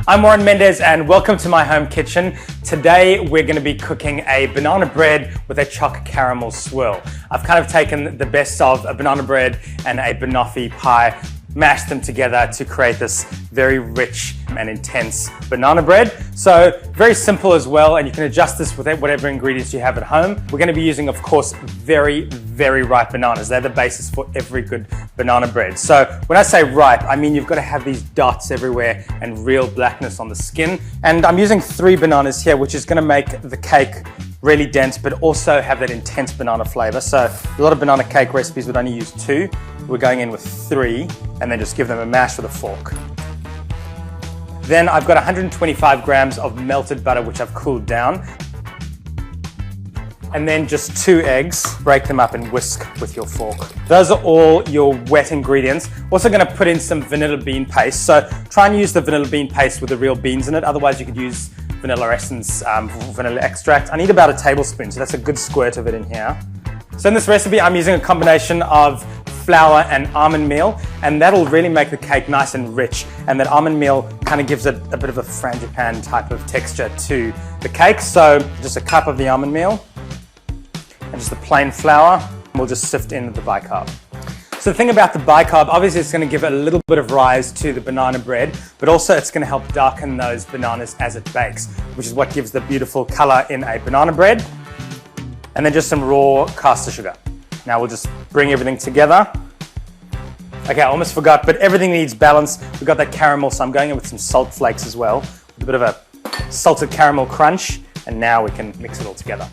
I'm Warren Mendez and welcome to my home kitchen. Today we're going to be cooking a banana bread with a Choc-caramel swirl. I've kind of taken the best of a banana bread and a banoffee pie, mashed them together to create this very rich and intense banana bread. So very simple as well, and you can adjust this with whatever ingredients you have at home. We're going to be using, of course, very ripe bananas. They're the basis for every good banana bread. So when I say ripe, I mean you've got to have these dots everywhere and real blackness on the skin. And I'm using 3 bananas here, which is going to make the cake really dense, but also have that intense banana flavor. So a lot of banana cake recipes would only use 2. We're going in with 3, and then just give them a mash with a fork. Then I've got 125 grams of melted butter, which I've cooled down. And then just 2 eggs, break them up and whisk with your fork. Those are all your wet ingredients. Also gonna put in some vanilla bean paste. So try and use the vanilla bean paste with the real beans in it. Otherwise you could use vanilla essence, vanilla extract. I need about 1 tablespoon, so that's a good squirt of it in here. So in this recipe, I'm using a combination of flour and almond meal, and that'll really make the cake nice and rich, and that almond meal kind of gives it a bit of a frangipan type of texture to the cake. So just a cup of the almond meal and just the plain flour, and we'll just sift in the bicarb. So the thing about the bicarb, obviously it's going to give a little bit of rise to the banana bread, but also it's going to help darken those bananas as it bakes, which is what gives the beautiful color in a banana bread. And then just some raw caster sugar. Now we'll just bring everything together. Okay, I almost forgot, but everything needs balance. We've got that caramel, so I'm going in with some salt flakes as well, with a bit of a salted caramel crunch, and now we can mix it all together.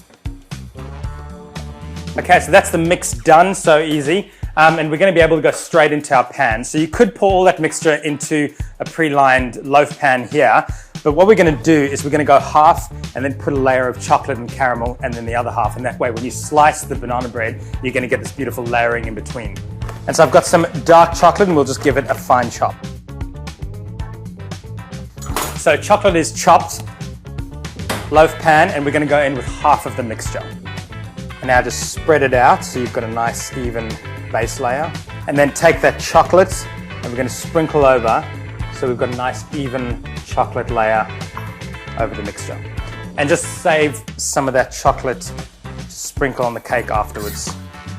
Okay, so that's the mix done, so easy. And we're going to be able to go straight into our pan. So you could pour all that mixture into a pre-lined loaf pan here, but what we're going to do is we're going to go half and then put a layer of chocolate and caramel and then the other half, and that way when you slice the banana bread, you're going to get this beautiful layering in between. And so I've got some dark chocolate and we'll just give it a fine chop. So chocolate is chopped, loaf pan, and we're going to go in with half of the mixture. And now just spread it out so you've got a nice even base layer. And then take that chocolate and we're going to sprinkle over so we've got a nice even chocolate layer over the mixture. And just save some of that chocolate to sprinkle on the cake afterwards.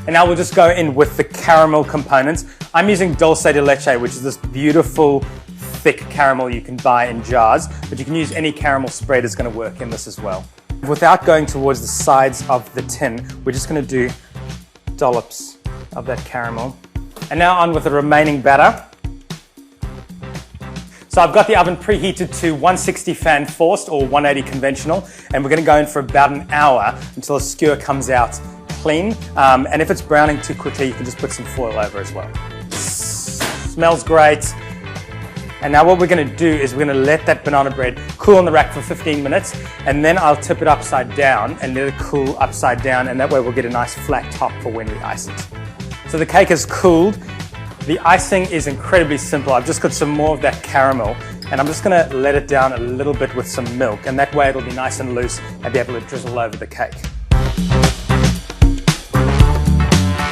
And now we'll just go in with the caramel components. I'm using dulce de leche, which is this beautiful thick caramel you can buy in jars, but you can use any caramel spread, is going to work in this as well. Without going towards the sides of the tin, we're just going to do dollops of that caramel. And now on with the remaining batter. So I've got the oven preheated to 160 fan forced or 180 conventional, and we're going to go in for about an hour until a skewer comes out clean. And if it's browning too quickly, you can just put some foil over as well. Smells great. And now what we're going to do is we're going to let that banana bread cool on the rack for 15 minutes, and then I'll tip it upside down and let it cool upside down, and that way we'll get a nice flat top for when we ice it. So the cake is cooled. The icing is incredibly simple. I've just got some more of that caramel, and I'm just going to let it down a little bit with some milk, and that way it'll be nice and loose and be able to drizzle over the cake.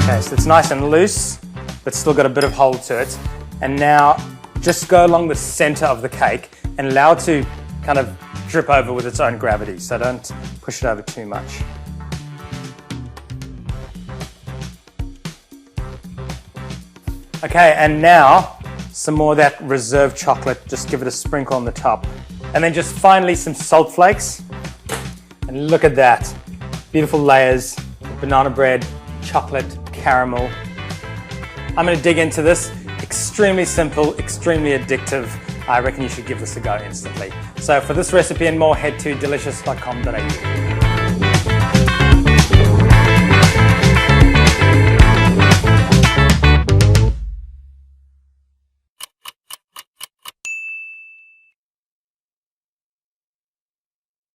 Okay, so it's nice and loose, but still got a bit of hold to it. And now just go along the center of the cake and allow it to kind of drip over with its own gravity, so don't push it over too much. Okay, and now some more of that reserved chocolate, just give it a sprinkle on the top. And then just finally some salt flakes. And look at that, beautiful layers, banana bread, chocolate, caramel. I'm gonna dig into this. Extremely simple, extremely addictive. I reckon you should give this a go instantly. So for this recipe and more, head to delicious.com.au.